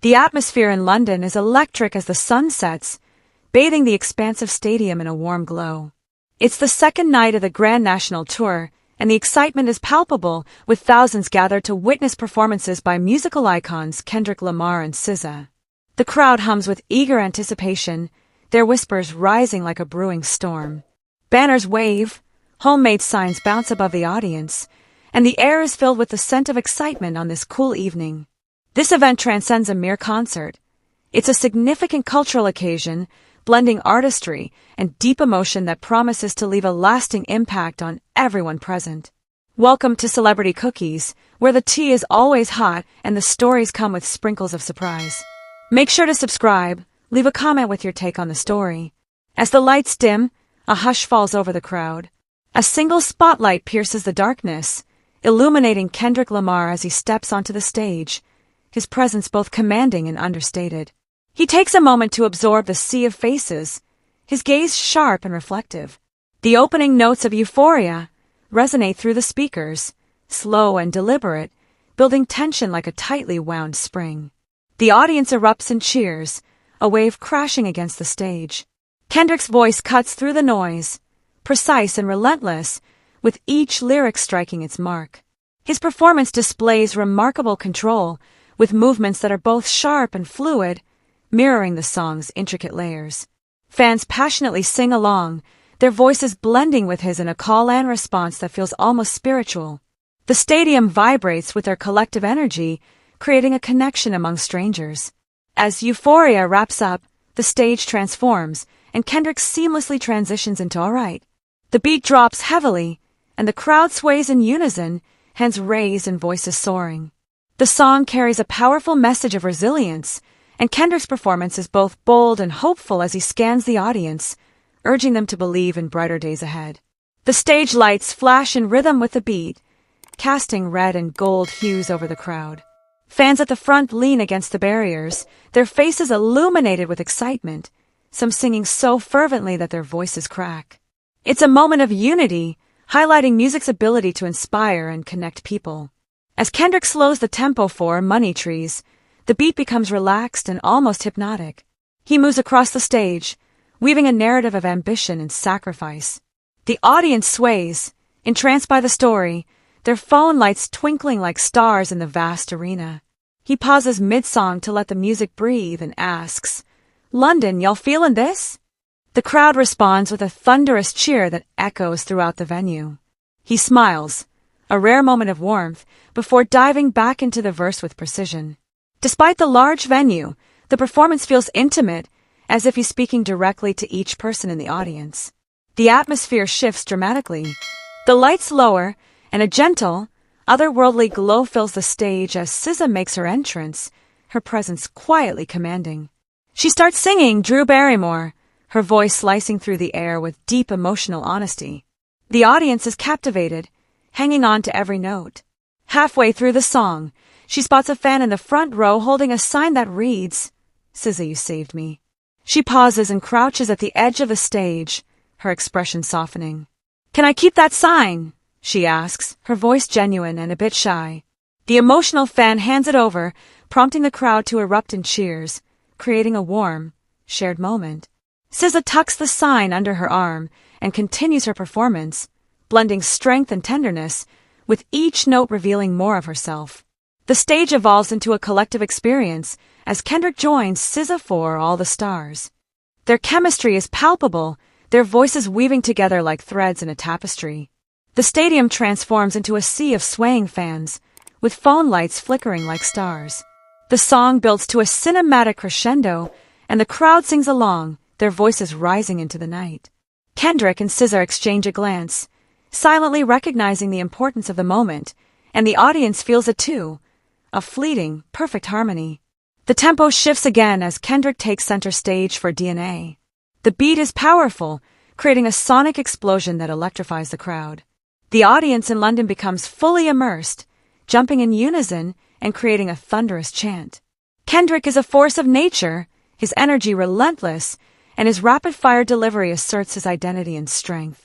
The atmosphere in London is electric as the sun sets, bathing the expansive stadium in a warm glow. It's the second night of the Grand National Tour, and the excitement is palpable, with thousands gathered to witness performances by musical icons Kendrick Lamar and SZA. The crowd hums with eager anticipation, their whispers rising like a brewing storm. Banners wave, homemade signs bounce above the audience, and the air is filled with the scent of excitement on this cool evening. This event transcends a mere concert. It's a significant cultural occasion, blending artistry and deep emotion that promises to leave a lasting impact on everyone present. Welcome to Celebrity Cookies, where the tea is always hot and the stories come with sprinkles of surprise. Make sure to subscribe, leave a comment with your take on the story. As the lights dim, a hush falls over the crowd. A single spotlight pierces the darkness, illuminating Kendrick Lamar as he steps onto the stage, his presence both commanding and understated. He takes a moment to absorb the sea of faces, his gaze sharp and reflective. The opening notes of Euphoria resonate through the speakers, slow and deliberate, building tension like a tightly wound spring. The audience erupts in cheers, a wave crashing against the stage. Kendrick's voice cuts through the noise, precise and relentless, with each lyric striking its mark. His performance displays remarkable control, with movements that are both sharp and fluid, mirroring the song's intricate layers. Fans passionately sing along, their voices blending with his in a call and response that feels almost spiritual. The stadium vibrates with their collective energy, creating a connection among strangers. As Euphoria wraps up, the stage transforms, and Kendrick seamlessly transitions into Alright. The beat drops heavily, and the crowd sways in unison, hands raised and voices soaring. The song carries a powerful message of resilience, and Kendrick's performance is both bold and hopeful as he scans the audience, urging them to believe in brighter days ahead. The stage lights flash in rhythm with the beat, casting red and gold hues over the crowd. Fans at the front lean against the barriers, their faces illuminated with excitement, some singing so fervently that their voices crack. It's a moment of unity, highlighting music's ability to inspire and connect people. As Kendrick slows the tempo for Money Trees, the beat becomes relaxed and almost hypnotic. He moves across the stage, weaving a narrative of ambition and sacrifice. The audience sways, entranced by the story, their phone lights twinkling like stars in the vast arena. He pauses mid-song to let the music breathe and asks, "London, y'all feelin' this?" The crowd responds with a thunderous cheer that echoes throughout the venue. He smiles, a rare moment of warmth, before diving back into the verse with precision. Despite the large venue, the performance feels intimate, as if he's speaking directly to each person in the audience. The atmosphere shifts dramatically. The lights lower, and a gentle, otherworldly glow fills the stage as SZA makes her entrance, her presence quietly commanding. She starts singing Drew Barrymore, her voice slicing through the air with deep emotional honesty. The audience is captivated, hanging on to every note. Halfway through the song, she spots a fan in the front row holding a sign that reads, "SZA, you saved me." She pauses and crouches at the edge of the stage, her expression softening. "Can I keep that sign?" she asks, her voice genuine and a bit shy. The emotional fan hands it over, prompting the crowd to erupt in cheers, creating a warm, shared moment. SZA tucks the sign under her arm and continues her performance, blending strength and tenderness, with each note revealing more of herself. The stage evolves into a collective experience as Kendrick joins SZA for All the Stars. Their chemistry is palpable, their voices weaving together like threads in a tapestry. The stadium transforms into a sea of swaying fans, with phone lights flickering like stars. The song builds to a cinematic crescendo, and the crowd sings along, their voices rising into the night. Kendrick and SZA exchange a glance, silently recognizing the importance of the moment, and the audience feels it too, a fleeting, perfect harmony. The tempo shifts again as Kendrick takes center stage for DNA. The beat is powerful, creating a sonic explosion that electrifies the crowd. The audience in London becomes fully immersed, jumping in unison and creating a thunderous chant. Kendrick is a force of nature, his energy relentless, and his rapid-fire delivery asserts his identity and strength.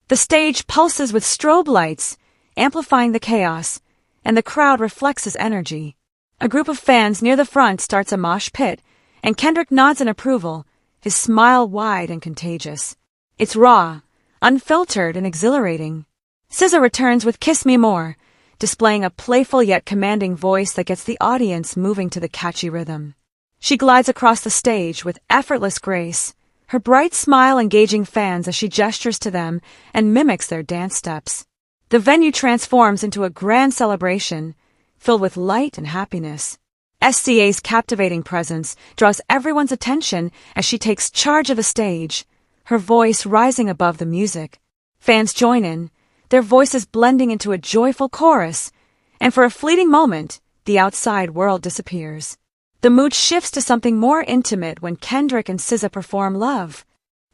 The stage pulses with strobe lights, amplifying the chaos, and the crowd reflects his energy. A group of fans near the front starts a mosh pit, and Kendrick nods in approval, his smile wide and contagious. It's raw, unfiltered, and exhilarating. SZA returns with Kiss Me More, displaying a playful yet commanding voice that gets the audience moving to the catchy rhythm. She glides across the stage with effortless grace, her bright smile engaging fans as she gestures to them and mimics their dance steps. The venue transforms into a grand celebration, filled with light and happiness. SZA's captivating presence draws everyone's attention as she takes charge of the stage, her voice rising above the music. Fans join in, their voices blending into a joyful chorus, and for a fleeting moment, the outside world disappears. The mood shifts to something more intimate when Kendrick and SZA perform Love.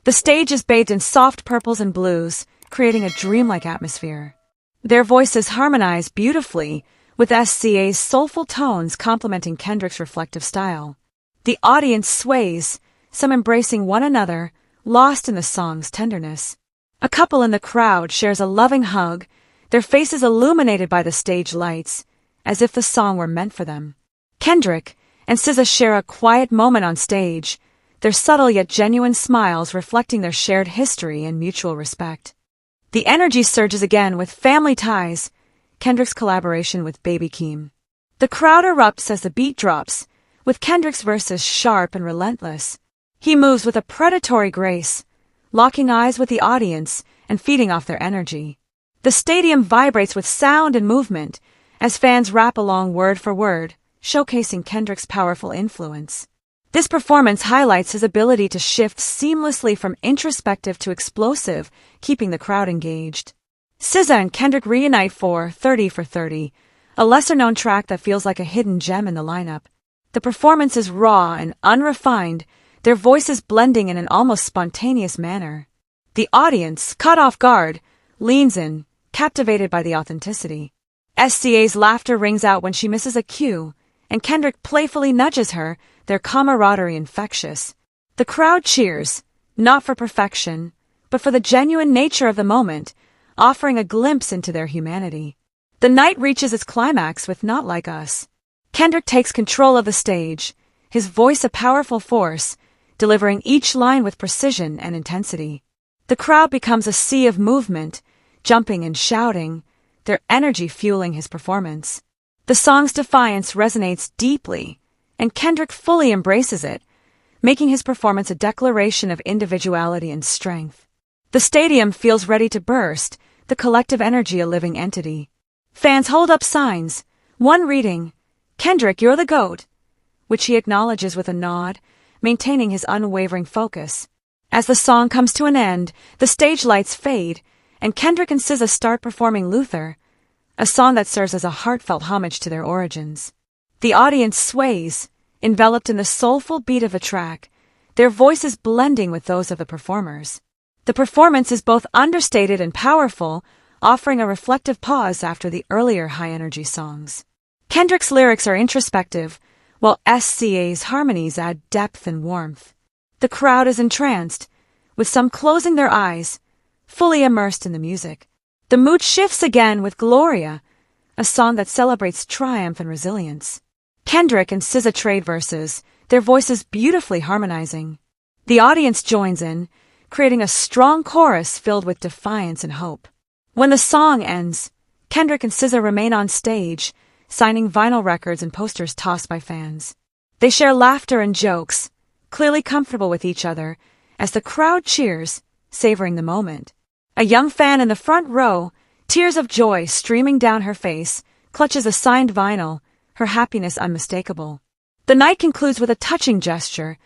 The stage is bathed in soft purples and blues, creating a dreamlike atmosphere. Their voices harmonize beautifully, with SZA's soulful tones complementing Kendrick's reflective style. The audience sways, some embracing one another, lost in the song's tenderness. A couple in the crowd shares a loving hug, their faces illuminated by the stage lights, as if the song were meant for them. Kendrick and SZA share a quiet moment on stage, their subtle yet genuine smiles reflecting their shared history and mutual respect. The energy surges again with Family Ties, Kendrick's collaboration with Baby Keem. The crowd erupts as the beat drops, with Kendrick's verses sharp and relentless. He moves with a predatory grace, locking eyes with the audience and feeding off their energy. The stadium vibrates with sound and movement as fans rap along word for word, showcasing Kendrick's powerful influence. This performance highlights his ability to shift seamlessly from introspective to explosive, keeping the crowd engaged. SZA and Kendrick reunite for 30 for 30, a lesser-known track that feels like a hidden gem in the lineup. The performance is raw and unrefined, their voices blending in an almost spontaneous manner. The audience, caught off guard, leans in, captivated by the authenticity. SZA's laughter rings out when she misses a cue, and Kendrick playfully nudges her, their camaraderie infectious. The crowd cheers, not for perfection, but for the genuine nature of the moment, offering a glimpse into their humanity. The night reaches its climax with Not Like Us. Kendrick takes control of the stage, his voice a powerful force, delivering each line with precision and intensity. The crowd becomes a sea of movement, jumping and shouting, their energy fueling his performance. The song's defiance resonates deeply, and Kendrick fully embraces it, making his performance a declaration of individuality and strength. The stadium feels ready to burst, the collective energy a living entity. Fans hold up signs, one reading, "Kendrick, you're the GOAT," which he acknowledges with a nod, maintaining his unwavering focus. As the song comes to an end, the stage lights fade, and Kendrick and SZA start performing Luther, a song that serves as a heartfelt homage to their origins. The audience sways, enveloped in the soulful beat of the track, their voices blending with those of the performers. The performance is both understated and powerful, offering a reflective pause after the earlier high-energy songs. Kendrick's lyrics are introspective, while SZA's harmonies add depth and warmth. The crowd is entranced, with some closing their eyes, fully immersed in the music. The mood shifts again with Gloria, a song that celebrates triumph and resilience. Kendrick and SZA trade verses, their voices beautifully harmonizing. The audience joins in, creating a strong chorus filled with defiance and hope. When the song ends, Kendrick and SZA remain on stage, signing vinyl records and posters tossed by fans. They share laughter and jokes, clearly comfortable with each other, as the crowd cheers, savoring the moment. A young fan in the front row, tears of joy streaming down her face, clutches a signed vinyl, her happiness unmistakable. The night concludes with a touching gesture.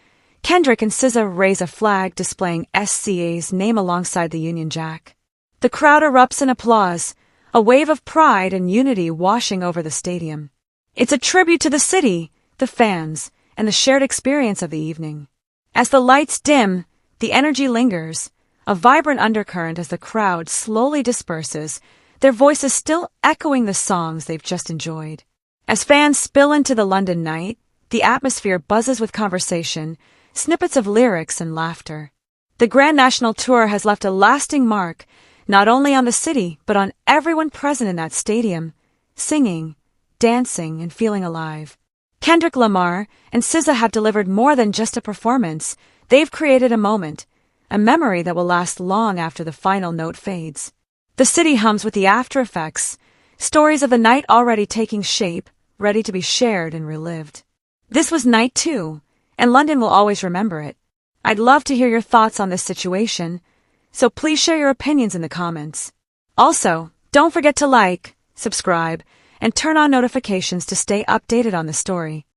Kendrick and SZA raise a flag displaying SZA's name alongside the Union Jack. The crowd erupts in applause, a wave of pride and unity washing over the stadium. It's a tribute to the city, the fans, and the shared experience of the evening. As the lights dim, the energy lingers, a vibrant undercurrent as the crowd slowly disperses, their voices still echoing the songs they've just enjoyed. As fans spill into the London night, the atmosphere buzzes with conversation, snippets of lyrics and laughter. The Grand National Tour has left a lasting mark, not only on the city, but on everyone present in that stadium, singing, dancing, and feeling alive. Kendrick Lamar and SZA have delivered more than just a performance. They've created a moment, a memory that will last long after the final note fades. The city hums with the after effects, stories of the night already taking shape, ready to be shared and relived. This was night 2, and London will always remember it. I'd love to hear your thoughts on this situation, so please share your opinions in the comments. Also, don't forget to like, subscribe, and turn on notifications to stay updated on the story.